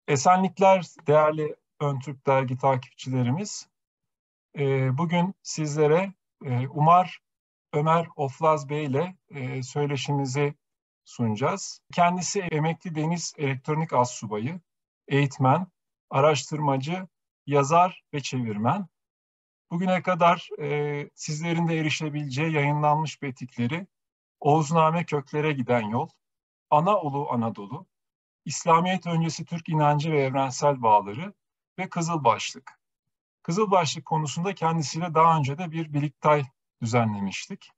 Esenlikler değerli Ön Türk Dergi takipçilerimiz. Bugün sizlere Ömer Oflaz Bey ile söyleşimizi sunacağız. Kendisi emekli deniz elektronik astsubayı, eğitmen, araştırmacı, yazar ve çevirmen. Bugüne kadar sizlerin de erişebileceği yayınlanmış betikleri Oğuzname Köklere Giden Yol, Anaolu Anadolu, İslamiyet öncesi Türk inancı ve evrensel bağları ve Kızıl Başlık. Kızıl Başlık konusunda kendisiyle daha önce de bir birliktay düzenlemiştik.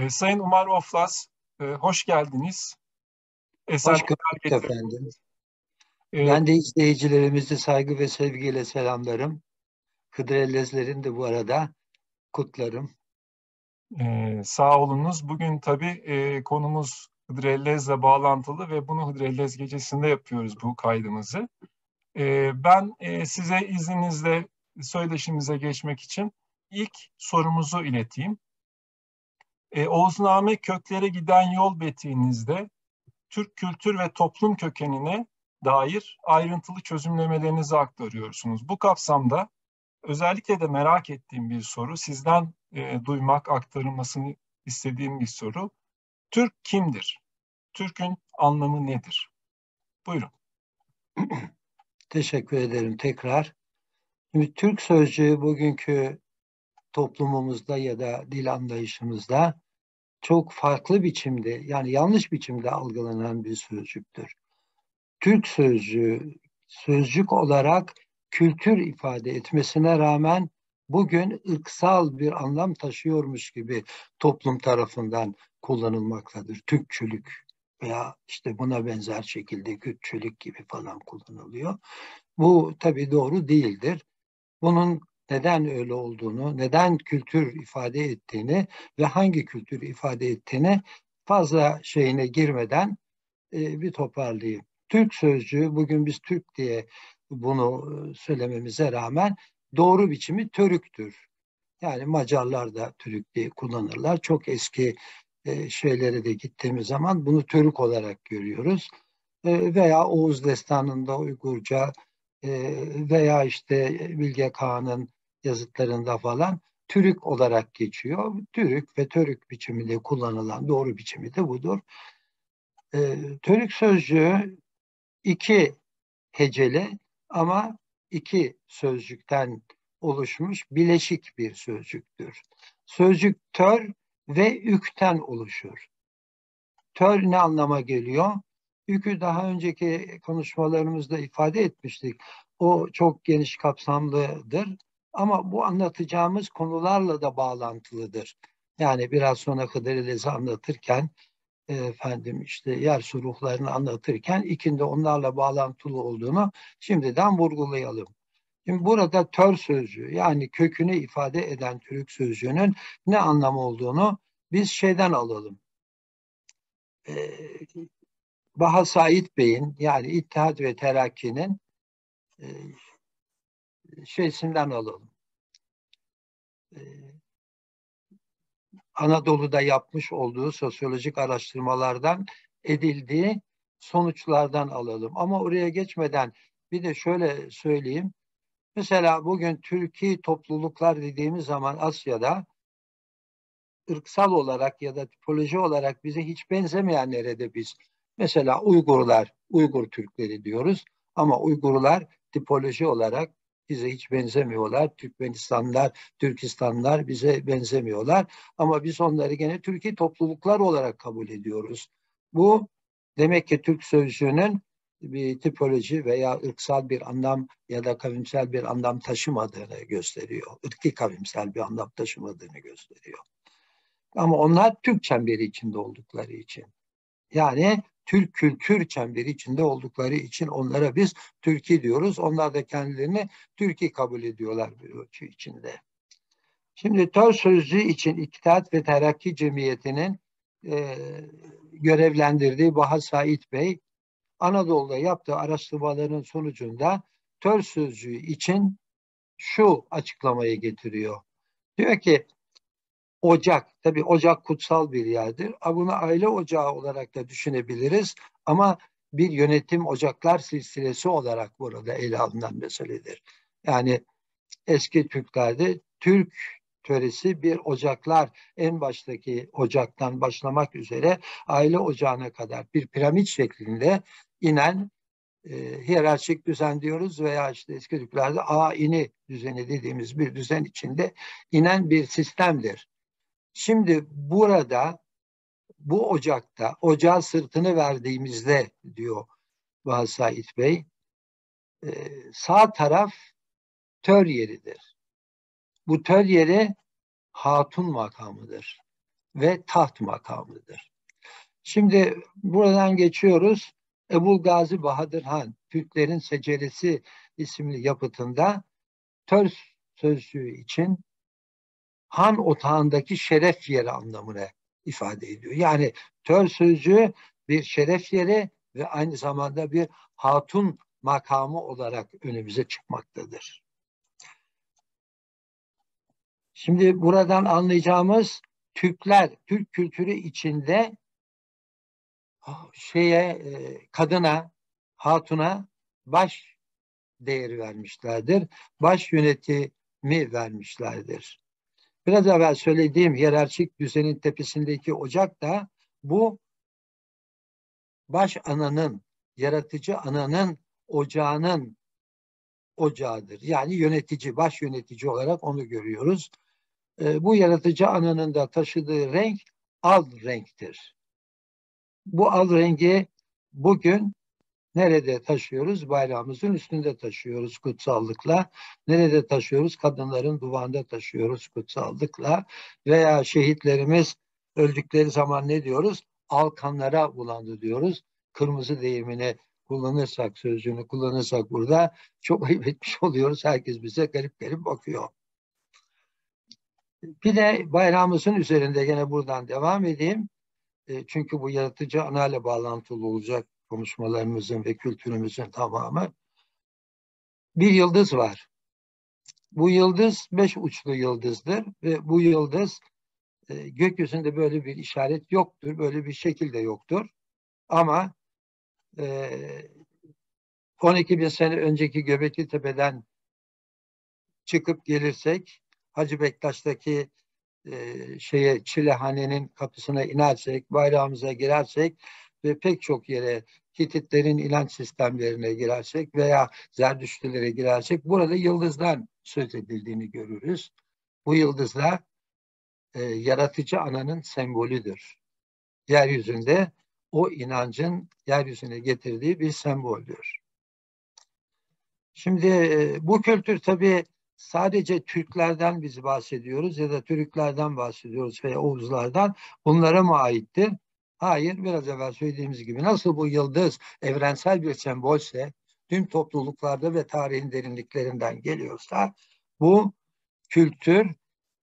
Sayın Umar Oflas, hoş geldiniz. Hoş Esenlikler gördük efendim. getirdiniz. E, Ben de izleyicilerimizi saygı ve sevgiyle selamlarım. Hıdrellezlerin de bu arada kutlarım. Sağ olunuz. Bugün tabii konumuz Hıdrellez'le bağlantılı ve bunu Hıdrellez gecesinde yapıyoruz bu kaydımızı. Ben size izninizle söyleşimize geçmek için ilk sorumuzu ileteyim. Oğuzname Köklere Giden Yol betiğinizde Türk kültür ve toplum kökenine dair ayrıntılı çözümlemelerinizi aktarıyorsunuz. Bu kapsamda özellikle de merak ettiğim bir soru, sizden duymak, aktarılmasını istediğim bir soru. Türk kimdir? Türk'ün anlamı nedir? Buyurun. Teşekkür ederim tekrar. Şimdi Türk sözcüğü bugünkü toplumumuzda ya da dil anlayışımızda çok farklı biçimde, yani yanlış biçimde algılanan bir sözcüktür. Türk sözcüğü sözcük olarak kültür ifade etmesine rağmen bugün ırksal bir anlam taşıyormuş gibi toplum tarafından kullanılmaktadır. Türkçülük veya işte buna benzer şekilde Kürtçülük gibi falan kullanılıyor. Bu tabii doğru değildir. Bunun neden öyle olduğunu, neden kültür ifade ettiğini ve hangi kültür ifade ettiğini fazla şeyine girmeden bir toparlayayım. Türk sözcüğü, bugün biz Türk diye bunu söylememize rağmen doğru biçimi Törük'tür. Yani Macarlar da Türk diye kullanırlar. Çok eski şeylere de gittiğimiz zaman bunu Törük olarak görüyoruz. Veya Oğuz Destanı'nda Uygurca veya işte Bilge Kağan'ın yazıtlarında falan Türk olarak geçiyor. Türk ve Törük biçiminde kullanılan doğru biçimi de budur. Törük sözcüğü iki heceli ama iki sözcükten oluşmuş bileşik bir sözcüktür. Sözcük tör ve ükten oluşur. Tör ne anlama geliyor? Ükü daha önceki konuşmalarımızda ifade etmiştik. O çok geniş kapsamlıdır ama bu anlatacağımız konularla da bağlantılıdır. Yani biraz sonra Hıdrellez'i anlatırken efendim işte yer ruhlarını anlatırken ikinde onlarla bağlantılı olduğunu şimdiden vurgulayalım. Şimdi burada tör sözcüğü, yani kökünü ifade eden Türk sözcüğünün ne anlamı olduğunu biz şeyden alalım. Baha Said Bey'in, yani İttihat ve Terakki'nin e, şeysinden alalım. E, Anadolu'da yapmış olduğu sosyolojik araştırmalardan edildiği sonuçlardan alalım. Ama oraya geçmeden bir de şöyle söyleyeyim. Mesela bugün Türkiye topluluklar dediğimiz zaman Asya'da ırksal olarak ya da tipoloji olarak bize hiç benzemeyenlere de biz mesela Uygurlar, Uygur Türkleri diyoruz ama Uygurlar tipoloji olarak bize hiç benzemiyorlar. Türkmenistanlar, Türkistanlar bize benzemiyorlar ama biz onları gene Türkiye topluluklar olarak kabul ediyoruz. Bu demek ki Türk sözcüğünün bir tipoloji veya ırksal bir anlam ya da kavimsel bir anlam taşımadığını gösteriyor. Irki kavimsel bir anlam taşımadığını gösteriyor. Ama onlar Türk çemberi içinde oldukları için. Yani Türk kültür çemberi içinde oldukları için onlara biz Türkiye diyoruz. Onlar da kendilerini Türkiye kabul ediyorlar bir ölçü içinde. Şimdi tör sözcüğü için İttihat ve Terakki Cemiyeti'nin görevlendirdiği Baha Said Bey, Anadolu'da yaptığı araştırmaların sonucunda tör sözcüğü için şu açıklamayı getiriyor. Diyor ki ocak, tabii ocak kutsal bir yerdir. Bunu aile ocağı olarak da düşünebiliriz. Ama bir yönetim ocaklar silsilesi olarak burada ele alınan meseledir. Yani eski Türklerde Türk töresi bir ocaklar, en baştaki ocaktan başlamak üzere aile ocağına kadar bir piramit şeklinde inen hiyerarşik düzen diyoruz veya işte eski Türklerde aini düzeni dediğimiz bir düzen içinde inen bir sistemdir. Şimdi burada bu ocakta ocağa sırtını verdiğimizde diyor Vahid Said Bey, sağ taraf tör yeridir. Bu tör yeri hatun makamıdır ve taht makamıdır. Şimdi buradan geçiyoruz. Ebu Gazi Bahadır Han, Türklerin Seceresi isimli yapıtında tör sözcüğü için han otağındaki şeref yeri anlamını ifade ediyor. Yani tör sözcüğü bir şeref yeri ve aynı zamanda bir hatun makamı olarak önümüze çıkmaktadır. Şimdi buradan anlayacağımız Türkler, Türk kültürü içinde kadına, hatuna baş değeri vermişlerdir. Baş yönetimi vermişlerdir. Biraz evvel söylediğim hiyerarşik düzenin tepesindeki ocak da bu baş ananın, yaratıcı ananın ocağının ocağıdır. Yani yönetici, baş yönetici olarak onu görüyoruz. Bu yaratıcı ananın da taşıdığı renk al renktir. Bu al rengi bugün nerede taşıyoruz? Bayrağımızın üstünde taşıyoruz kutsallıkla. Nerede taşıyoruz? Kadınların duvağında taşıyoruz kutsallıkla. Veya şehitlerimiz öldükleri zaman ne diyoruz? Alkanlara bulandı diyoruz. Kırmızı deyimini kullanırsak, sözcüğünü kullanırsak burada çok ayıp etmiş oluyoruz. Herkes bize garip garip bakıyor. Bir de bayrağımızın üzerinde gene buradan devam edeyim. Çünkü bu yaratıcı ana ile bağlantılı olacak konuşmalarımızın ve kültürümüzün tamamı. Bir yıldız var. Bu yıldız 5 uçlu yıldızdır ve bu yıldız gökyüzünde böyle bir işaret yoktur, böyle bir şekil de yoktur. Ama 12 bin sene önceki Göbekli Tepe'den çıkıp gelirsek, Hacı Bektaş'taki Çilehane'nin kapısına inersek, bayrağımıza girersek ve pek çok yere Hititlerin inanç sistemlerine girersek veya Zerdüştlülere girersek burada yıldızdan söz edildiğini görürüz. Bu yıldızlar yaratıcı ananın sembolüdür. Yeryüzünde o inancın yeryüzüne getirdiği bir semboldür. Şimdi bu kültür tabii sadece Türklerden biz bahsediyoruz ya da Türklerden bahsediyoruz veya Oğuzlardan. Bunlara mı aittir? Hayır, biraz evvel söylediğimiz gibi nasıl bu yıldız evrensel bir sembolse, tüm topluluklarda ve tarihin derinliklerinden geliyorsa, bu kültür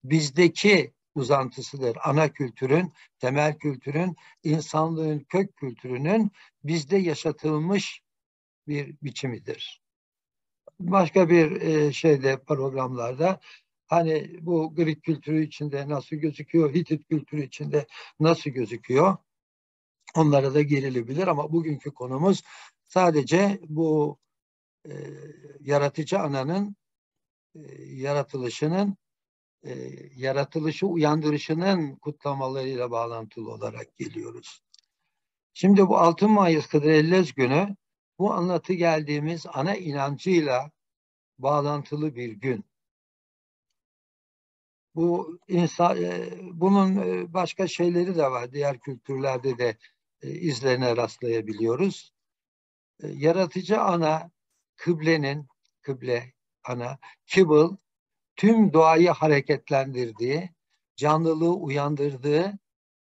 bizdeki uzantısıdır. Ana kültürün, temel kültürün, insanlığın kök kültürünün bizde yaşatılmış bir biçimidir. Başka bir programlarda hani bu Greek kültürü içinde nasıl gözüküyor, Hitit kültürü içinde nasıl gözüküyor, onlara da girilebilir ama bugünkü konumuz sadece bu yaratıcı ananın yaratılışının yaratılışı uyandırışının kutlamalarıyla bağlantılı olarak geliyoruz. Şimdi bu 6 Mayıs Kıdrellez günü bu anlatı geldiğimiz ana inancıyla bağlantılı bir gün. Bu bunun başka şeyleri de var. Diğer kültürlerde de izlerine rastlayabiliyoruz. Yaratıcı ana kıble ana kibble tüm doğayı hareketlendirdiği, canlılığı uyandırdığı,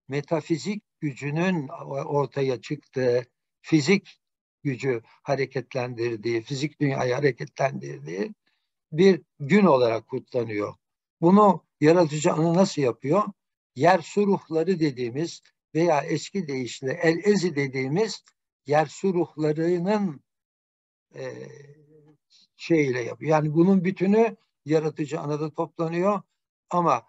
metafizik gücünün ortaya çıktığı, fizik gücü hareketlendirdiği, fizik dünyayı hareketlendirdiği bir gün olarak kutlanıyor. Bunu yaratıcı ana nasıl yapıyor? Yer su ruhları dediğimiz veya eski deyişle el-ezi dediğimiz yer su ruhlarının şeyiyle yapıyor. Yani bunun bütünü yaratıcı anada toplanıyor ama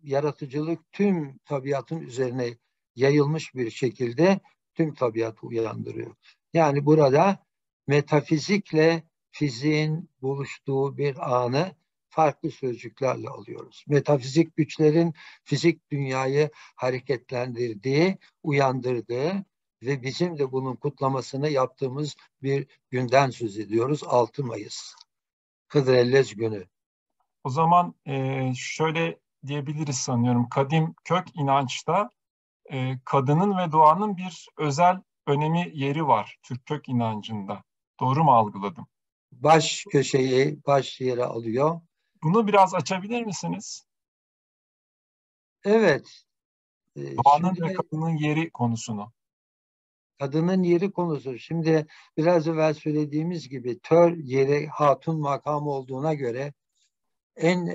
yaratıcılık tüm tabiatın üzerine yayılmış bir şekilde tüm tabiatı uyandırıyor. Yani burada metafizikle fiziğin buluştuğu bir anı farklı sözcüklerle alıyoruz. Metafizik güçlerin fizik dünyayı hareketlendirdiği, uyandırdığı ve bizim de bunun kutlamasını yaptığımız bir günden söz ediyoruz. 6 Mayıs. Hıdrellez günü. O zaman şöyle diyebiliriz sanıyorum. Kadim kök inançta kadının ve doğanın bir özel önemi, yeri var Türk kök inancında. Doğru mu algıladım? Baş köşeyi, baş yere alıyor. Bunu biraz açabilir misiniz? Evet, Doğanın ve şimdi kadının yeri konusunu. kadının yeri konusu. Şimdi biraz evvel söylediğimiz gibi tör yeri hatun makamı olduğuna göre en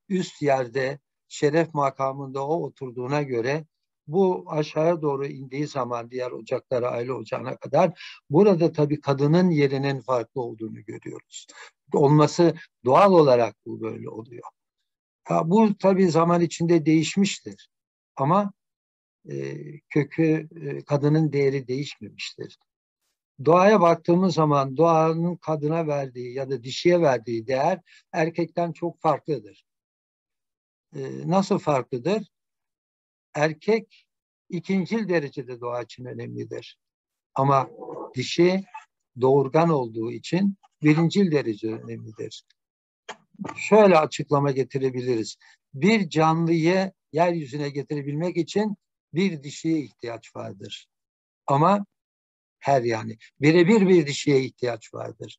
üst yerde şeref makamında o oturduğuna göre bu aşağıya doğru indiği zaman diğer ocaklara, aile ocağına kadar burada tabii kadının yerinin farklı olduğunu görüyoruz. Olması doğal olarak bu böyle oluyor. Ha, bu tabii zaman içinde değişmiştir. Ama kökü kadının değeri değişmemiştir. Doğaya baktığımız zaman doğanın kadına verdiği ya da dişiye verdiği değer erkekten çok farklıdır. Nasıl farklıdır? Erkek ikincil derecede doğa için önemlidir. Ama dişi doğurgan olduğu için birincil derece önemlidir. Şöyle açıklama getirebiliriz. Bir canlıyı yeryüzüne getirebilmek için bir dişiye ihtiyaç vardır. Ama yani birebir bir dişiye ihtiyaç vardır.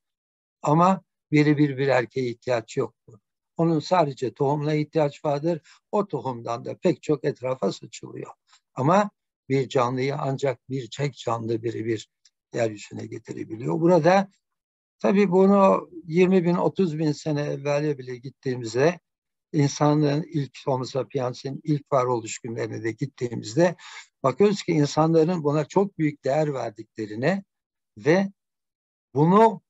Ama birebir bir erkeğe ihtiyaç yoktur. Onun sadece tohumuna ihtiyaç vardır. O tohumdan da pek çok etrafa saçılıyor. Ama bir canlıyı ancak bir tek canlı birebir yeryüzüne getirebiliyor. Burada tabii bunu 20 bin, 30 bin sene evvel bile gittiğimizde insanlığın ilk Homo sapiens'in ilk varoluş günlerine de gittiğimizde bakıyoruz ki insanların buna çok büyük değer verdiklerine ve bunu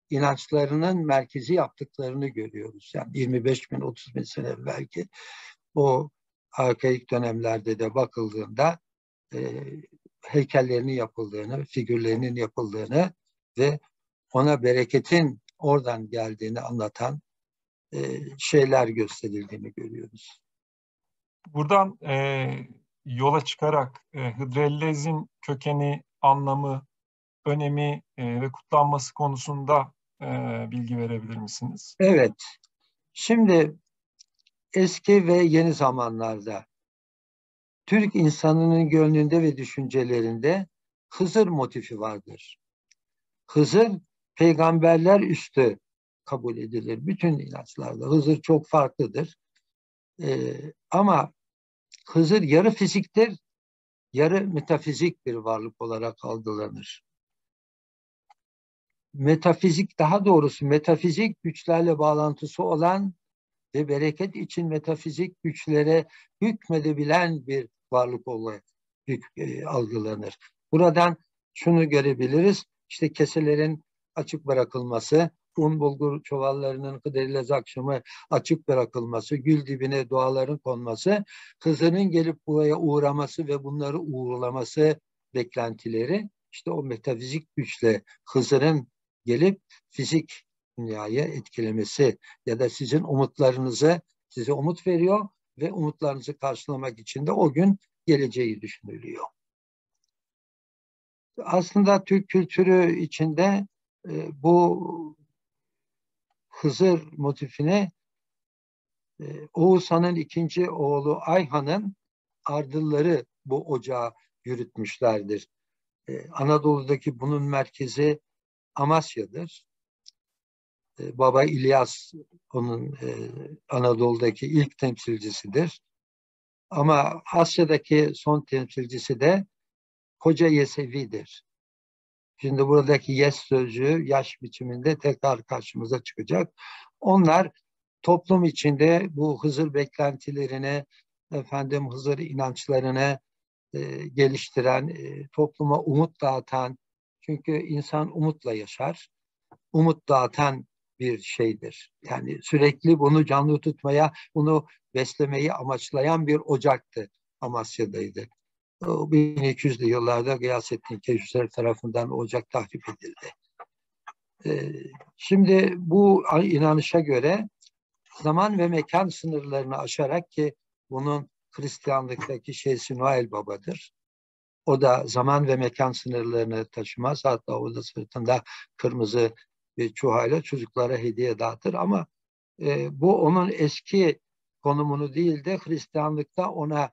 inançlarının merkezi yaptıklarını görüyoruz. Yani 25 bin, 30 bin sene belki o arkaik dönemlerde de bakıldığında e, heykellerinin yapıldığını, figürlerinin yapıldığını ve ona bereketin oradan geldiğini anlatan şeyler gösterildiğini görüyoruz. Buradan yola çıkarak Hıdrellez'in kökeni, anlamı, önemi ve kutlanması konusunda bilgi verebilir misiniz? Evet, şimdi eski ve yeni zamanlarda Türk insanının gönlünde ve düşüncelerinde Hızır motifi vardır. Hızır peygamberler üstü kabul edilir. Bütün inançlarda Hızır çok farklıdır. Ama Hızır yarı fiziktir, yarı metafizik bir varlık olarak algılanır. Metafizik, daha doğrusu metafizik güçlerle bağlantısı olan ve bereket için metafizik güçlere hükmedebilen bir varlık olarak algılanır. Buradan şunu görebiliriz. İşte keselerin açık bırakılması, un bulgur çuvallarının Hıdrellez akşamı açık bırakılması, gül dibine duaların konması, Hızır'ın gelip buraya uğraması ve bunları uğurlaması beklentileri, işte o metafizik güçle Hızır'ın gelip fizik dünyayı etkilemesi ya da sizin umutlarınızı size umut veriyor ve umutlarınızı karşılamak için de o gün geleceği düşünülüyor. Aslında Türk kültürü içinde bu Hızır motifini Oğuzhan'ın ikinci oğlu Ayhan'ın ardılları bu ocağı yürütmüşlerdir. Anadolu'daki bunun merkezi Amasya'dır. Baba İlyas onun Anadolu'daki ilk temsilcisidir. Ama Asya'daki son temsilcisi de Hoca Yesevi'dir. Şimdi buradaki yes sözcüğü yaş biçiminde tekrar karşımıza çıkacak. Onlar toplum içinde bu Hızır beklentilerini, Hızır inançlarını geliştiren, topluma umut dağıtan, çünkü insan umutla yaşar, umut dağıtan bir şeydir. Yani sürekli bunu canlı tutmaya, bunu beslemeyi amaçlayan bir ocaktı, Amasya'daydı. O 1200'lü yıllarda Gıyasettin Keyhüsrev tarafından ocak tahrip edildi. Şimdi bu inanışa göre zaman ve mekan sınırlarını aşarak, ki bunun Hristiyanlıktaki şeysi Noel Baba'dır. O da zaman ve mekan sınırlarını taşımaz. Hatta o da sırtında kırmızı bir çuhayla çocuklara hediye dağıtır. Ama bu onun eski konumunu değil de Hristiyanlıkta ona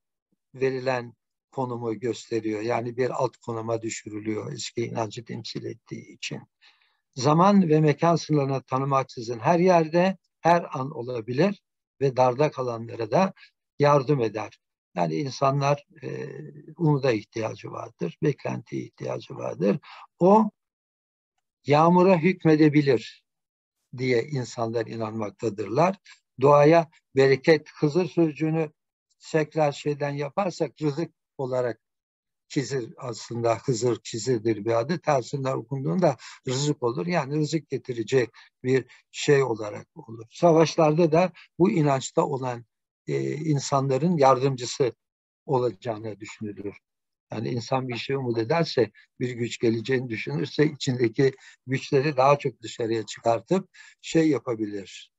verilen konumu gösteriyor. Yani bir alt konuma düşürülüyor eski inancı temsil ettiği için. Zaman ve mekan sınırlarını tanımaksızın her yerde, her an olabilir ve darda kalanlara da yardım eder. Yani insanlar umuda ihtiyacı vardır, beklentiye ihtiyacı vardır. O yağmura hükmedebilir diye insanlar inanmaktadırlar. Doğaya bereket, Hızır sözcüğünü tekrar şeyden yaparsak rızık olarak Çizir, aslında Hızır Çizir'dir bir adı. Tersinden okunduğunda rızık olur. Yani rızık getirecek bir şey olarak olur. Savaşlarda da bu inançta olan insanların yardımcısı olacağını düşünülür. Yani insan bir şey umut ederse, bir güç geleceğini düşünürse içindeki güçleri daha çok dışarıya çıkartıp şey yapabilir.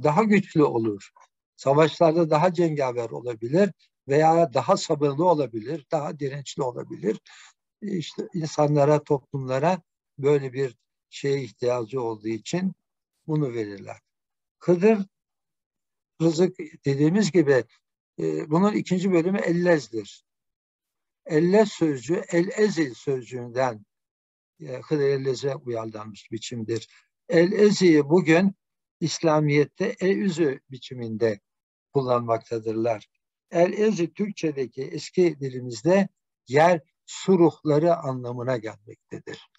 Daha güçlü olur. Savaşlarda daha cengaver olabilir veya daha sabırlı olabilir, daha dirençli olabilir. İşte insanlara, toplumlara böyle bir şeye ihtiyacı olduğu için bunu verirler. Kıdır, rızık dediğimiz gibi bunun ikinci bölümü ellezdir. Ellez sözcüğü, el-ezil sözcüğünden Hıdır elleze uyarlanmış biçimdir. El-ezi'yi bugün İslamiyet'te e-üzü biçiminde kullanmaktadırlar. El-ezi Türkçedeki eski dilimizde yer suruhları anlamına gelmektedir.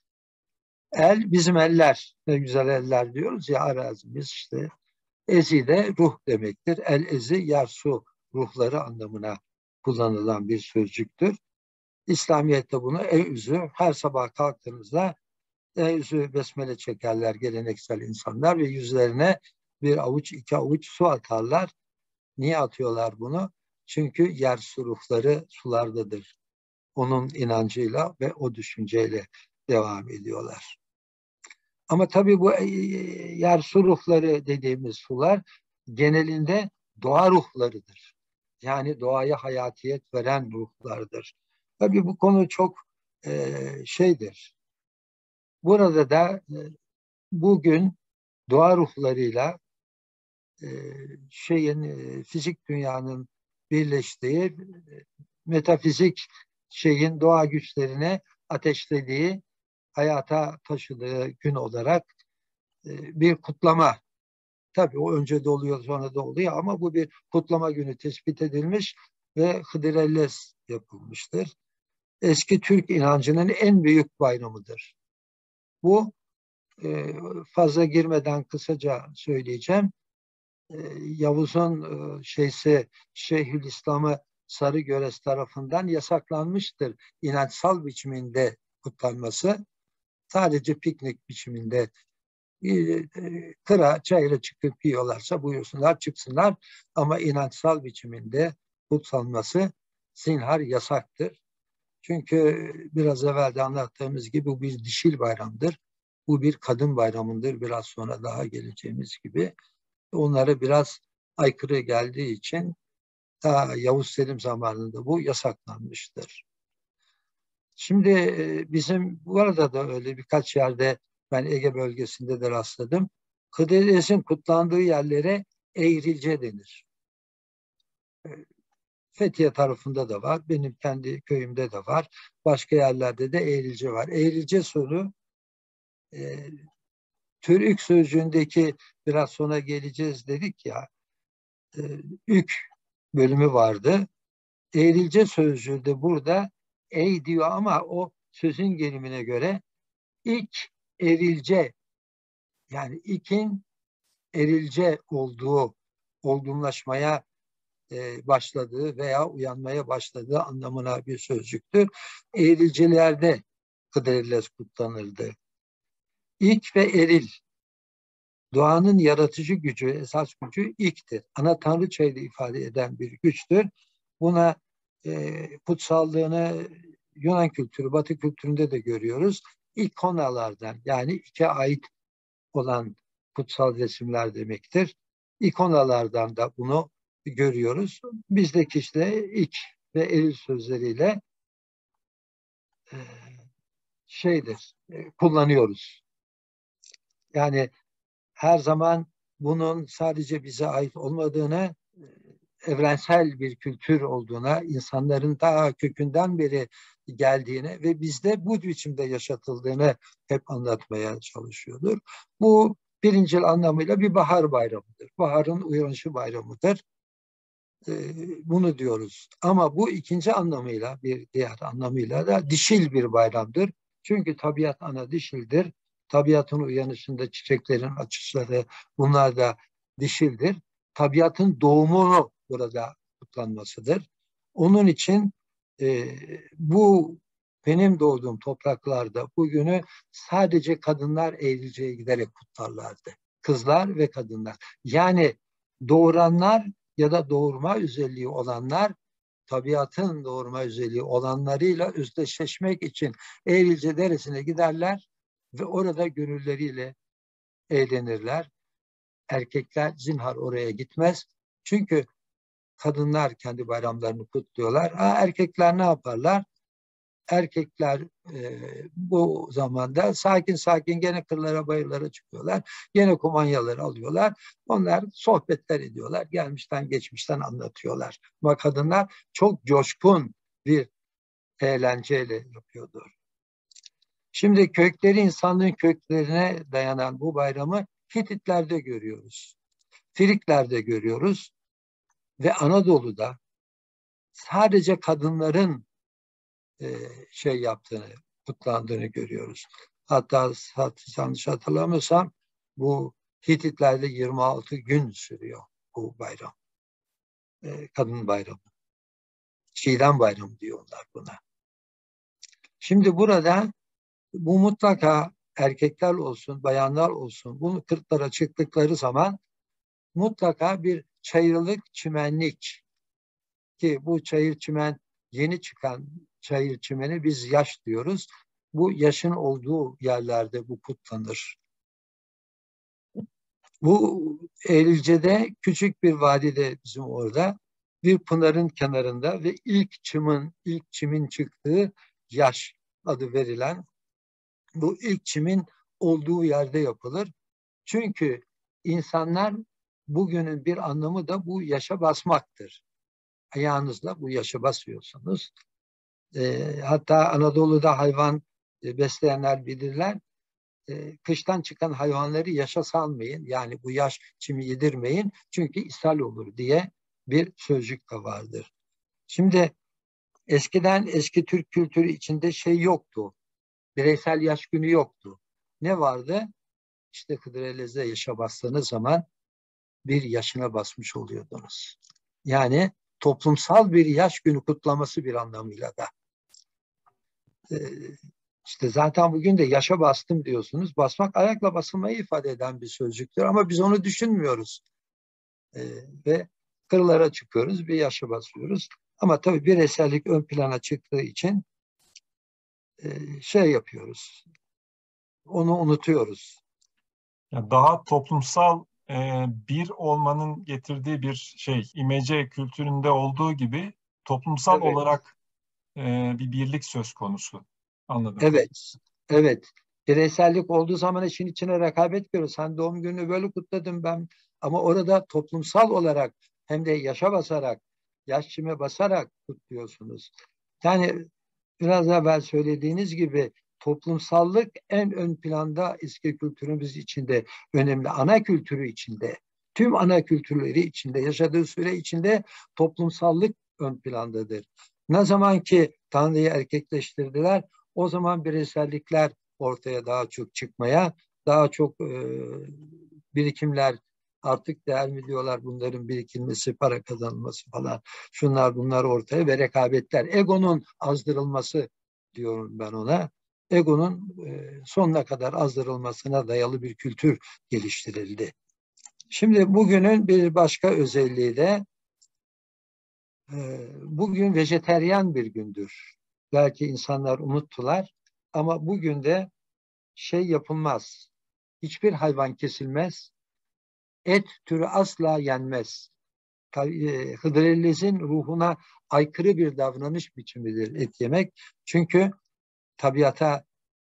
El bizim eller, ne güzel eller diyoruz ya, arazimiz işte. Ezi de ruh demektir. El-ezi yer su ruhları anlamına kullanılan bir sözcüktür. İslamiyet'te bunu e-üzü, her sabah kalktığınızda e-üzü besmele çekerler geleneksel insanlar ve yüzlerine bir avuç, iki avuç su atarlar. Niye atıyorlar bunu? Çünkü yer su ruhları sulardadır. Onun inancıyla ve o düşünceyle devam ediyorlar. Ama tabii bu yer su ruhları dediğimiz sular genelinde doğa ruhlarıdır. Yani doğaya hayatiyet veren ruhlardır. Tabii bu konu çok şeydir. Burada da bugün doğa ruhlarıyla fizik dünyanın birleştiği, metafizik şeyin doğa güçlerine ateşlediği, hayata taşıdığı gün olarak bir kutlama. Tabii o önce de oluyor, sonra da oluyor ama bu bir kutlama günü tespit edilmiş ve Hıdrellez yapılmıştır. Eski Türk inancının en büyük bayramıdır. Bu fazla girmeden kısaca söyleyeceğim. Yavuz'un Şeyhülislam'ı Sarıgöres tarafından yasaklanmıştır. İnançsal biçiminde kutlanması, sadece piknik biçiminde kıra çayla çıkıp yiyorlarsa buyursunlar çıksınlar, ama inançsal biçiminde kutlanması zinhar yasaktır. Çünkü biraz evvel de anlattığımız gibi bu bir dişil bayramdır. Bu bir kadın bayramıdır. Biraz sonra daha geleceğimiz gibi. Onlara biraz aykırı geldiği için ta Yavuz Selim zamanında bu yasaklanmıştır. Şimdi bizim bu arada da öyle birkaç yerde ben Ege bölgesinde de rastladım. Hıdrellez'in kutlandığı yerlere Eğrilce denir. Fethiye tarafında da var. Benim kendi köyümde de var. Başka yerlerde de Eğrilce var. Eğrilce sonu Türk sözcüğündeki, biraz sonra geleceğiz dedik ya, ük bölümü vardı. Eğrilce sözcüğü de burada ey diyor ama o sözün gelimine göre ilk erilce, yani ilkin erilce olduğu, olgunlaşmaya başladığı veya uyanmaya başladığı anlamına bir sözcüktür. Eğrilcelerde Hıdrellez kutlanırdı. İlk ve eril, doğanın yaratıcı gücü, esas gücü ilktir. Ana tanrıçayla ifade eden bir güçtür. Buna kutsallığını Yunan kültürü, Batı kültüründe de görüyoruz. İkonalardan, yani iki ait olan kutsal resimler demektir. İkonalardan da bunu görüyoruz. Bizdeki işte ik ve eril sözleriyle e, kullanıyoruz. Yani her zaman bunun sadece bize ait olmadığını, evrensel bir kültür olduğuna, insanların daha kökünden beri geldiğine ve bizde bu biçimde yaşatıldığını hep anlatmaya çalışıyordur. Bu birincil anlamıyla bir bahar bayramıdır. Baharın uyanışı bayramıdır. Bunu diyoruz. Ama bu ikinci anlamıyla, bir diğer anlamıyla da dişil bir bayramdır. Çünkü tabiat ana dişildir. Tabiatın uyanışında çiçeklerin açışları, bunlar da dişildir. Tabiatın doğumunu burada kutlanmasıdır. Onun için bu benim doğduğum topraklarda bugünü sadece kadınlar Eylülce'ye giderek kutlarlardı. Kızlar ve kadınlar. Yani doğuranlar ya da doğurma özelliği olanlar, tabiatın doğurma özelliği olanlarıyla özdeşleşmek için Eğrilce Deresi'ne giderler ve orada gönülleriyle eğlenirler. Erkekler zinhar oraya gitmez. Çünkü kadınlar kendi bayramlarını kutluyorlar. Erkekler ne yaparlar? Erkekler bu zamanda sakin sakin gene kırlara bayırlara çıkıyorlar. Gene kumanyaları alıyorlar. Onlar sohbetler ediyorlar. Gelmişten geçmişten anlatıyorlar. Ama kadınlar çok coşkun bir eğlenceyle yapıyordur. Şimdi kökleri insanlığın köklerine dayanan bu bayramı Hititlerde görüyoruz. Friklerde görüyoruz. Ve Anadolu'da sadece kadınların yaptığını, kutlandığını görüyoruz. Hatta yanlış hatırlamıyorsam bu Hititlerde 26 gün sürüyor bu bayram. Kadın bayramı. Çiğdem bayramı diyorlar buna. Şimdi burada bu mutlaka erkekler olsun, bayanlar olsun, bunu kırklara çıktıkları zaman mutlaka bir çayırlık, çimenlik, ki bu çayır çimen yeni çıkan çayır çimeni biz yaş diyoruz. Bu yaşın olduğu yerlerde bu kutlanır. Bu Eylülce'de küçük bir vadide bizim orada bir pınarın kenarında ve ilk çimin çıktığı yaş adı verilen bu ilk çimin olduğu yerde yapılır. Çünkü insanlar bugünün bir anlamı da bu yaşa basmaktır. Ayağınızla bu yaşa basıyorsunuz. Hatta Anadolu'da hayvan besleyenler bilirler. Kıştan çıkan hayvanları yaşa salmayın. Yani bu yaş çimi yedirmeyin. Çünkü ishal olur diye bir sözcük de vardır. Şimdi eskiden eski Türk kültürü içinde şey yoktu. Bireysel yaş günü yoktu. Ne vardı? İşte Hıdrellez'de yaşa bastığınız zaman bir yaşına basmış oluyordunuz. Yani toplumsal bir yaş günü kutlaması bir anlamıyla da. İşte zaten bugün de yaşa bastım diyorsunuz. Basmak ayakla basılmayı ifade eden bir sözcüktür ama biz onu düşünmüyoruz. Ve kırlara çıkıyoruz, bir yaşa basıyoruz. Ama tabii bireysellik ön plana çıktığı için yapıyoruz. Onu unutuyoruz. Yani daha toplumsal bir olmanın getirdiği bir imece kültüründe olduğu gibi toplumsal Evet. olarak bir birlik söz konusu. Anladım. Evet, evet. Bireysellik olduğu zaman işin içine rekabet giriyor. Sen doğum gününü böyle kutladın ben. Ama orada toplumsal olarak hem de yaşa basarak, yaş çime basarak kutluyorsunuz. Yani biraz evvel söylediğiniz gibi toplumsallık en ön planda eski kültürümüz içinde önemli. Ana kültürü içinde, tüm ana kültürleri içinde, yaşadığı süre içinde toplumsallık ön plandadır. Ne zaman ki Tanrı'yı erkekleştirdiler, o zaman bireysellikler ortaya daha çok çıkmaya, daha çok birikimler, artık değer mi diyorlar bunların birikilmesi, para kazanılması falan, şunlar bunlar ortaya ve rekabetler, egonun azdırılması diyorum ben ona. Egonun sonuna kadar azdırılmasına dayalı bir kültür geliştirildi. Şimdi bugünün bir başka özelliği de Bugün vejeteryan bir gündür. Belki insanlar unuttular ama bugün de şey yapılmaz. Hiçbir hayvan kesilmez. Et türü asla yenmez. Hıdrellez'in ruhuna aykırı bir davranış biçimidir et yemek. Çünkü tabiata,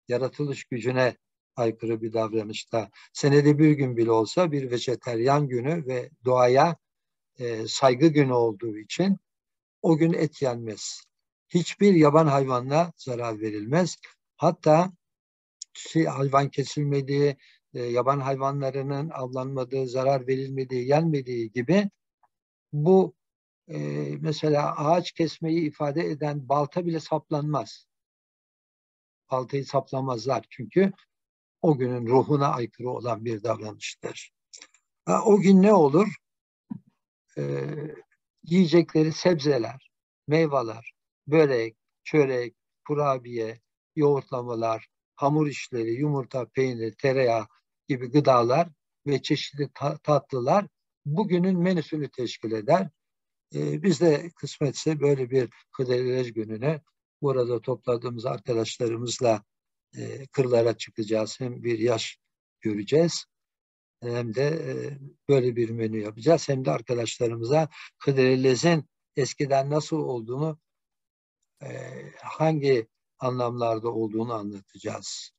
yaratılış gücüne aykırı bir davranışta. Senede bir gün bile olsa bir vejeteryan günü ve doğaya saygı günü olduğu için o gün et yenmez. Hiçbir yaban hayvanına zarar verilmez. Hatta hayvan kesilmediği, yaban hayvanlarının avlanmadığı, zarar verilmediği, yenmediği gibi bu mesela ağaç kesmeyi ifade eden balta bile saplanmaz. Baltayı saplamazlar çünkü o günün ruhuna aykırı olan bir davranıştır. O gün ne olur? Yiyecekleri sebzeler, meyveler, börek, çörek, kurabiye, yoğurtlamalar, hamur işleri, yumurta, peynir, tereyağı gibi gıdalar ve çeşitli tatlılar bugünün menüsünü teşkil eder. Biz de kısmetse böyle bir Hıdrellez gününe burada topladığımız arkadaşlarımızla kırlara çıkacağız. Hem bir yaş göreceğiz hem de böyle bir menü yapacağız. Hem de arkadaşlarımıza Hıdrellez'in eskiden nasıl olduğunu, hangi anlamlarda olduğunu anlatacağız.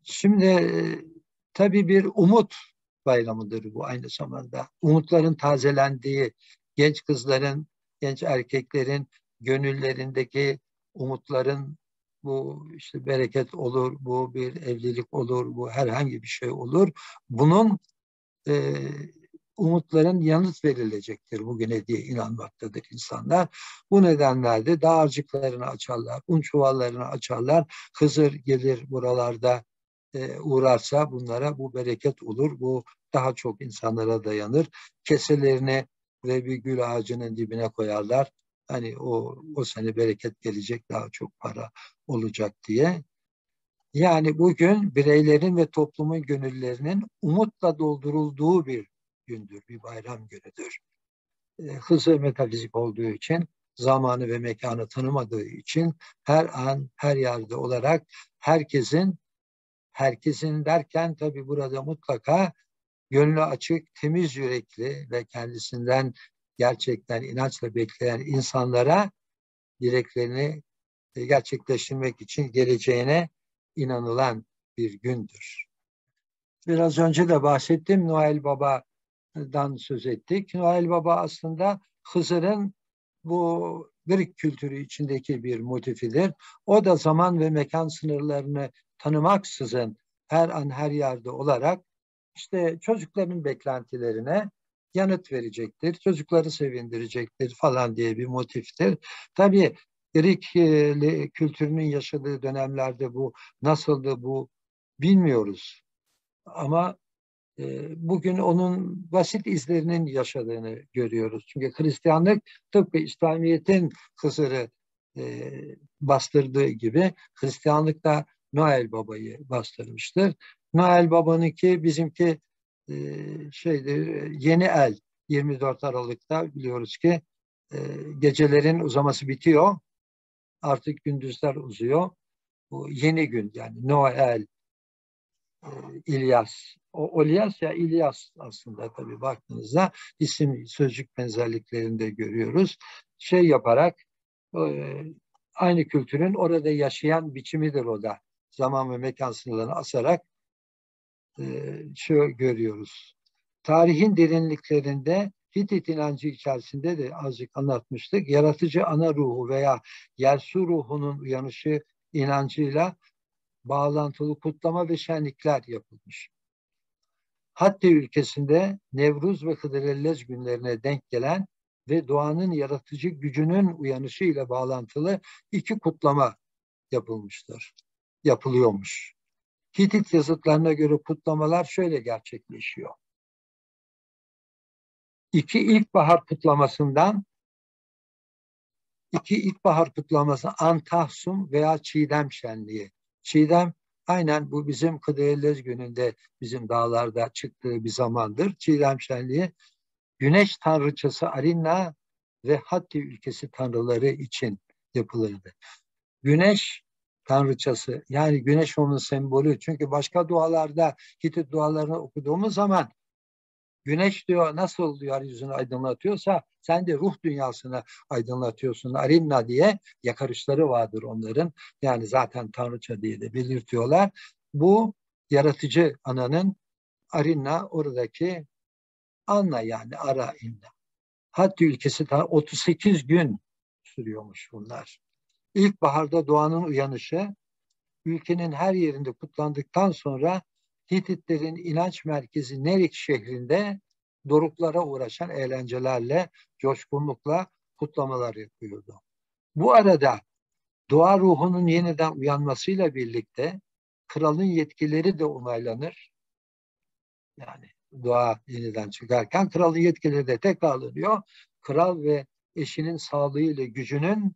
Şimdi tabii bir umut bayramıdır bu aynı zamanda. Umutların tazelendiği, genç kızların, genç erkeklerin gönüllerindeki umutların, bu işte bereket olur, bu bir evlilik olur, bu herhangi bir şey olur. Bunun e, umutların yanıt verilecektir bugüne diye inanmaktadır insanlar. Bu nedenlerde dağarcıklarını açarlar, un çuvallarını açarlar. Hızır gelir buralarda uğrarsa bunlara bu bereket olur. Bu daha çok insanlara dayanır. Keselerini ve bir gül ağacının dibine koyarlar. Hani o sene bereket gelecek, daha çok para olacak diye. Yani bugün bireylerin ve toplumun gönüllerinin umutla doldurulduğu bir gündür, bir bayram günüdür. Hızlı metafizik olduğu için, zamanı ve mekanı tanımadığı için her an, her yerde olarak herkesin derken tabii burada mutlaka gönlü açık, temiz yürekli ve kendisinden gerçekten inançla bekleyen insanlara dileklerini gerçekleştirmek için geleceğine inanılan bir gündür. Biraz önce de bahsettim, Noel Baba'dan söz ettik. Noel Baba aslında Hızır'ın bu Greek kültürü içindeki bir motifidir. O da zaman ve mekan sınırlarını tanımaksızın her an her yerde olarak işte çocukların beklentilerine yanıt verecektir, çocukları sevindirecektir falan diye bir motiftir. Tabii Greek kültürünün yaşadığı dönemlerde bu nasıldı, bu bilmiyoruz. Ama bugün onun basit izlerinin yaşadığını görüyoruz. Çünkü Hristiyanlık tıpkı İslamiyet'in Hızır'ı bastırdığı gibi Hristiyanlık da Noel Baba'yı bastırmıştır. Noel Baba'nınki bizimki yeni el 24 Aralık'ta biliyoruz ki gecelerin uzaması bitiyor. Artık gündüzler uzuyor. Bu yeni gün yani Noel, İlyas. O İlyas ya İlyas aslında tabii baktığınızda isim sözcük benzerliklerinde görüyoruz. Şey yaparak aynı kültürün orada yaşayan biçimidir o da. Zaman ve mekan sınırlarını asarak şu görüyoruz. Tarihin derinliklerinde Hitit inancı içerisinde de azıcık anlatmıştık. Yaratıcı ana ruhu veya Yersu ruhunun uyanışı inancıyla bağlantılı kutlama ve şenlikler yapılmış. Hatta ülkesinde Nevruz ve Hıdrellez günlerine denk gelen ve doğanın yaratıcı gücünün uyanışı ile bağlantılı iki kutlama yapılmıştır. Yapılıyormuş. Hitit yazıtlarına göre kutlamalar şöyle gerçekleşiyor. İki ilkbahar kutlaması Antahsum veya Çiğdem Şenliği. Çiğdem aynen bu bizim Hıdrellez gününde bizim dağlarda çıktığı bir zamandır. Çiğdem Şenliği güneş tanrıçası Arinna ve Hatti ülkesi tanrıları için yapılırdı. Güneş tanrıçası, yani güneş onun sembolü. Çünkü başka dualarda, Hitit dualarını okuduğumuz zaman güneş diyor nasıl yeryüzünü aydınlatıyorsa sen de ruh dünyasını aydınlatıyorsun. Arinna diye yakarışları vardır onların. Yani zaten tanrıça diye de belirtiyorlar. Bu yaratıcı ananın Arinna, oradaki Anna, yani Ara inna. Hatti ülkesi 38 gün sürüyormuş bunlar. İlkbaharda doğanın uyanışı ülkenin her yerinde kutlandıktan sonra Hititlerin inanç merkezi Nerik şehrinde doruklara uğraşan eğlencelerle, coşkunlukla kutlamalar yapıyordu. Bu arada doğa ruhunun yeniden uyanmasıyla birlikte kralın yetkileri de onaylanır. Yani doğa yeniden çıkarken kralın yetkileri de tekrarlanıyor. Kral ve eşinin sağlığıyla gücünün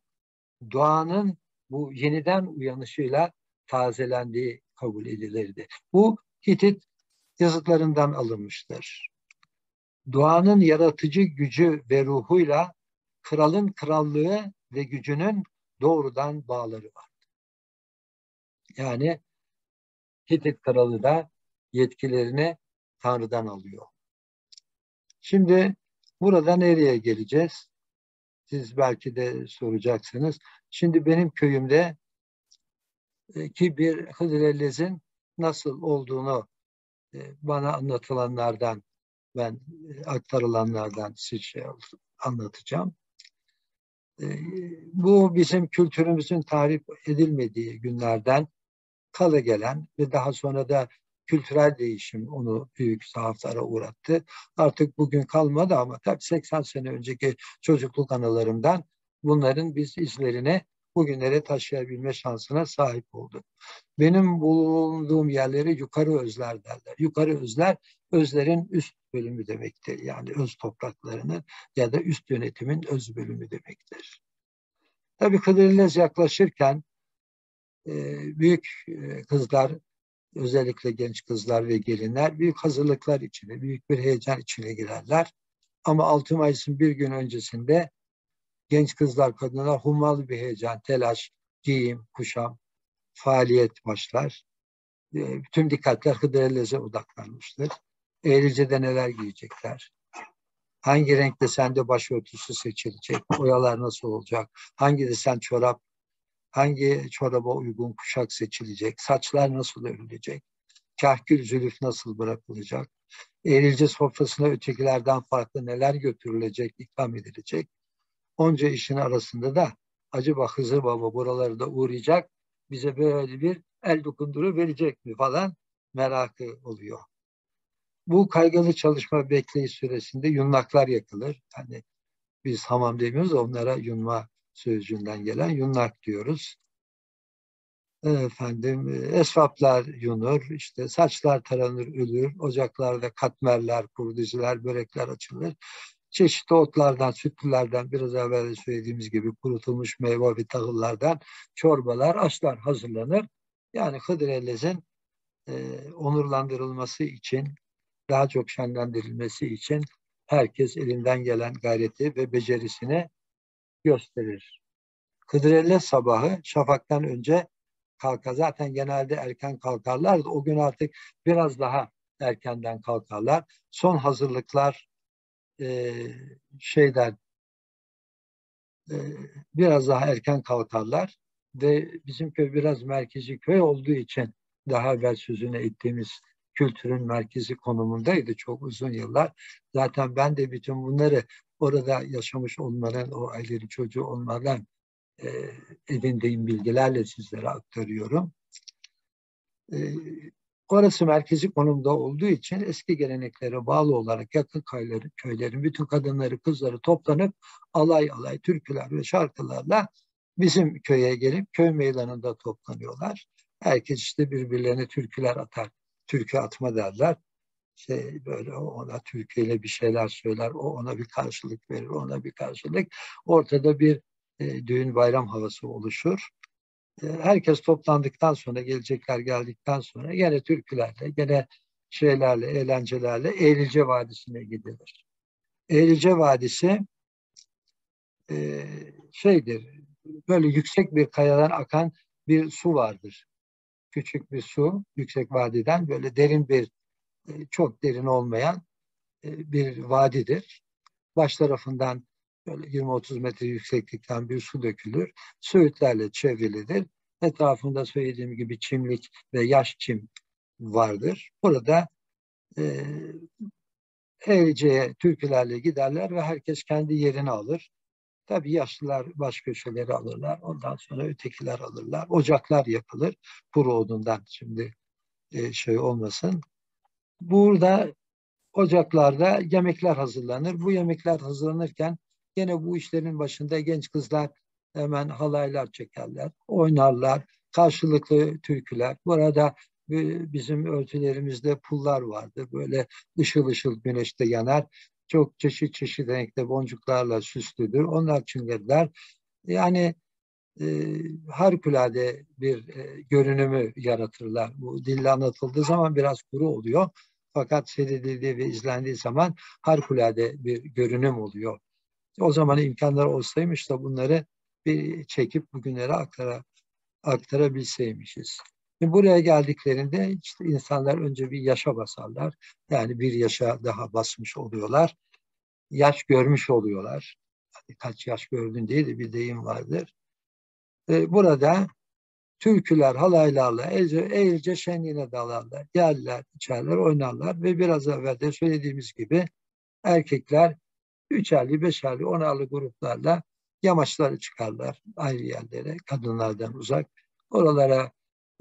doğanın bu yeniden uyanışıyla tazelendiği kabul edilirdi. Bu Hitit yazıtlarından alınmıştır. Doğanın yaratıcı gücü ve ruhuyla kralın krallığı ve gücünün doğrudan bağları var. Yani Hitit kralı da yetkilerini Tanrı'dan alıyor. Şimdi burada nereye geleceğiz? Siz belki de soracaksınız. Şimdi benim köyümde ki bir Hıdrellez'in nasıl olduğunu bana anlatılanlardan, ben aktarılanlardan size anlatacağım. Bu bizim kültürümüzün tarif edilmediği günlerden kala gelen ve daha sonra da kültürel değişim onu büyük zaaflara uğrattı. Artık bugün kalmadı ama tabii 80 sene önceki çocukluk anılarımdan bunların biz izlerini bugünlere taşıyabilme şansına sahip olduk. Benim bulunduğum yerleri yukarı özler derler. Yukarı özler, özlerin üst bölümü demektir. Yani öz topraklarının ya da üst yönetimin öz bölümü demektir. Tabii Hıdrellez yaklaşırken büyük kızlar, özellikle genç kızlar ve gelinler büyük hazırlıklar içine, büyük bir heyecan içine girerler. Ama 6 Mayıs'ın bir gün öncesinde genç kızlar, kadınlar hummalı bir heyecan, telaş, giyim, kuşam, faaliyet başlar. Bütün dikkatler Hıdrellez'e odaklanmıştır. Eğrice'de neler giyecekler? Hangi renkte sende başörtüsü seçilecek? Oyalar nasıl olacak? Hangi desen çorap, hangi çoraba uygun kuşak seçilecek? Saçlar nasıl örülecek? Kahkül zülüf nasıl bırakılacak? Eğrice sofrasına ötekilerden farklı neler götürülecek, ikram edilecek? Onca işin arasında da acaba Hızır Baba buraları da uğrayacak, bize böyle bir el dokunduru verecek mi falan merakı oluyor. Bu kaygılı çalışma bekleyiş süresinde yunnaklar yakılır. Hani biz hamam demiyoruz da onlara yunma sözcüğünden gelen yunnak diyoruz. Efendim, esvaplar yunur, işte saçlar taranır, ölür, ocaklarda katmerler, kurdiziler, börekler açılır. Çeşitli otlardan, sütlülerden, biraz evvel de söylediğimiz gibi kurutulmuş meyve ve tahıllardan çorbalar, aşlar hazırlanır. Yani Hıdrellez'in onurlandırılması için, daha çok şenlendirilmesi için herkes elinden gelen gayreti ve becerisini gösterir. Hıdrellez sabahı şafaktan önce kalkar. Zaten genelde erken kalkarlar. O gün artık biraz daha erkenden kalkarlar. Son hazırlıklar e, şeyden e, biraz daha erken kalkarlar ve bizim köy biraz merkezi köy olduğu için daha evvel sözünü ettiğimiz kültürün merkezi konumundaydı çok uzun yıllar. Zaten ben de bütün bunları orada yaşamış olmadan, o ailenin çocuğu olmadan edindiğim bilgilerle sizlere aktarıyorum. Orası merkezi konumda olduğu için eski geleneklere bağlı olarak yakın köylerin bütün kadınları, kızları toplanıp alay alay türküler ve şarkılarla bizim köye gelip köy meydanında toplanıyorlar. Herkes işte birbirlerine türküler atar. Türkü atma derler. İşte böyle ona türküyle bir şeyler söyler, o ona bir karşılık verir, ona bir karşılık. Ortada bir düğün bayram havası oluşur. Herkes toplandıktan sonra, gelecekler geldikten sonra gene türkülerle, gene şeylerle, eğlencelerle Eğrice Vadisi'ne gidilir. Eğrice Vadisi şeydir, böyle yüksek bir kayadan akan bir su vardır. Küçük bir su, yüksek vadiden böyle derin bir, çok derin olmayan bir vadidir. Baş tarafından böyle 20-30 metre yükseklikten bir su dökülür. Söğütlerle çevrilidir. Etrafında söylediğim gibi çimlik ve yaş çim vardır. Burada e, eğlenceye türkülerle giderler ve herkes kendi yerini alır. Tabii yaşlılar baş köşeleri alırlar. Ondan sonra ötekiler alırlar. Ocaklar yapılır. Kuru odundan şimdi şey olmasın. Burada ocaklarda yemekler hazırlanır. Bu yemekler hazırlanırken gene bu işlerin başında genç kızlar hemen halaylar çekerler, oynarlar, karşılıklı türküler. Burada bizim örtülerimizde pullar vardır. Böyle ışıl ışıl güneşte yanar. Çok çeşit çeşit renkte boncuklarla süslüdür. Onlar çıngarlar. Yani e, harikulade bir görünümü yaratırlar. Bu dille anlatıldığı zaman biraz kuru oluyor. Fakat seyredildiği ve izlendiği zaman harikulade bir görünüm oluyor. O zaman imkanlar olsaymış da bunları bir çekip bugünlere aktarabilseymişiz. Buraya geldiklerinde işte insanlar önce bir yaşa basarlar. Yani bir yaşa daha basmış oluyorlar. Yaş görmüş oluyorlar. Kaç yaş gördün diye de bir deyim vardır. Burada türküler, halaylarla eğlence şenliğine dalarlar. Yerler, içerler, oynarlar ve biraz evvel de söylediğimiz gibi erkekler üçerli, beşerli, onarlı gruplarla yamaçlara çıkarlar ayrı yerlere, kadınlardan uzak. Oralara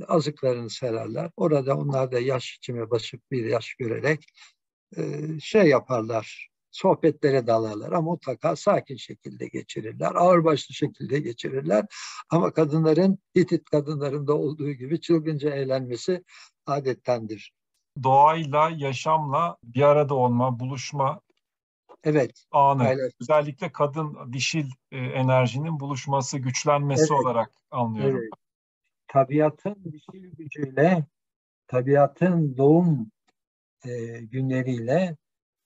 azıklarını sererler. Orada onlar da yaş içime basıp bir yaş görerek şey yaparlar, sohbetlere dalarlar ama mutlaka sakin şekilde geçirirler, ağırbaşlı şekilde geçirirler. Ama kadınların, Hitit kadınlarında olduğu gibi çılgınca eğlenmesi adettendir. Doğayla, yaşamla bir arada olma, buluşma Evet, anı. öyle. Özellikle kadın dişil enerjinin buluşması, güçlenmesi Evet, olarak anlıyorum. evet. Tabiatın dişil gücüyle, tabiatın doğum günleriyle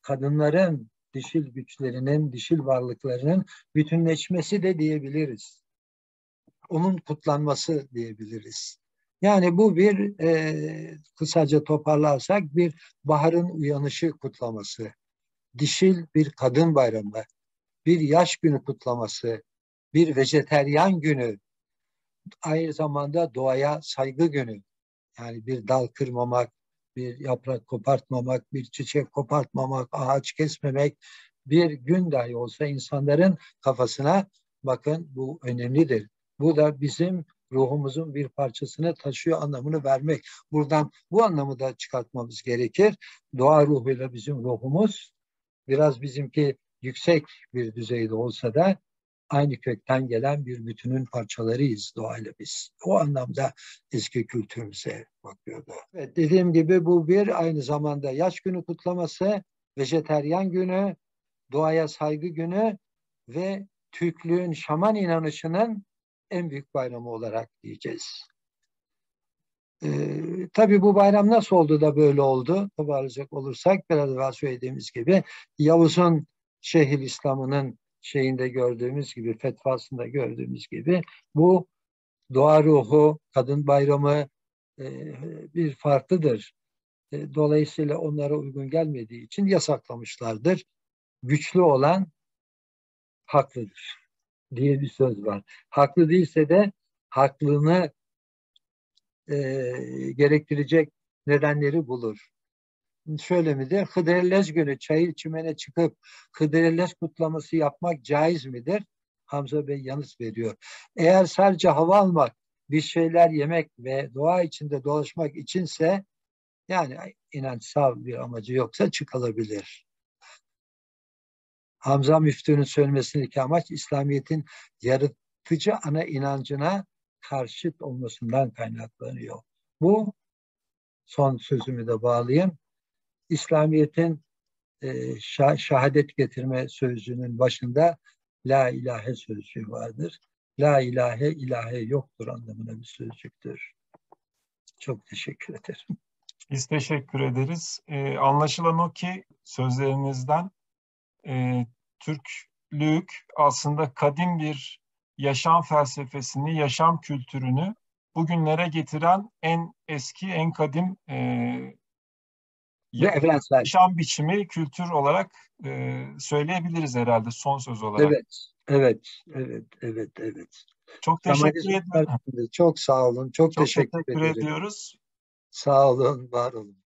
kadınların dişil güçlerinin, dişil varlıklarının bütünleşmesi de diyebiliriz. Onun kutlanması diyebiliriz. Yani bu bir kısaca toparlarsak bir baharın uyanışı kutlaması, dişil bir kadın bayramı, bir yaş günü kutlaması, bir vejeteryan günü, aynı zamanda doğaya saygı günü. Yani bir dal kırmamak, bir yaprak kopartmamak, bir çiçek kopartmamak, ağaç kesmemek, bir gün dahi olsa insanların kafasına bakın bu önemlidir. Bu da bizim ruhumuzun bir parçasını taşıyor anlamını vermek. Buradan bu anlamı da çıkartmamız gerekir. Doğa ruhuyla bizim ruhumuz biraz bizimki yüksek bir düzeyde olsa da aynı kökten gelen bir bütünün parçalarıyız doğayla biz. O anlamda eski kültürümüze bakıyordu. Evet, dediğim gibi bu bir aynı zamanda yaş günü kutlaması, vejeteryan günü, doğaya saygı günü ve Türklüğün şaman inanışının en büyük bayramı olarak diyeceğiz. Tabii bu bayram nasıl oldu da böyle oldu? Toparlayacak olursak biraz evvel söylediğimiz gibi Yavuz'un Şeyhülislam'ının şeyinde gördüğümüz gibi, fetvasında gördüğümüz gibi bu doğa ruhu, kadın bayramı bir farklıdır. Dolayısıyla onlara uygun gelmediği için yasaklamışlardır. Güçlü olan haklıdır diye bir söz var. Haklı değilse de haklılığını e, gerektirecek nedenleri bulur. Şöyle midir? Hıdrellez günü çayır çimene çıkıp Hıdrellez kutlaması yapmak caiz midir? Hamza Bey yanıt veriyor. Eğer sadece hava almak, bir şeyler yemek ve doğa içinde dolaşmak içinse yani inançsal bir amacı yoksa çıkılabilir. Hamza Müftü'nün söylemesindeki amaç İslamiyet'in yaratıcı ana inancına karşıt olmasından kaynaklanıyor. Bu son sözümü de bağlayayım. İslamiyet'in şehadet getirme sözcüğünün başında la ilahe sözcüğü vardır. La ilahe ilahe yoktur anlamına bir sözcüktür. Çok teşekkür ederim. Biz teşekkür ederiz. Anlaşılan o ki sözlerinizden Türk Türklük aslında kadim bir yaşam felsefesini, yaşam kültürünü bugünlere getiren en eski, en kadim Ve evrensel. yaşam biçimi, kültür olarak söyleyebiliriz herhalde son söz olarak. Evet, evet, evet, evet, evet. Çok teşekkür Şamanizm ediyorum. çok sağ olun, çok Çok teşekkür teşekkür ederim. ediyoruz. Sağ olun, var olun.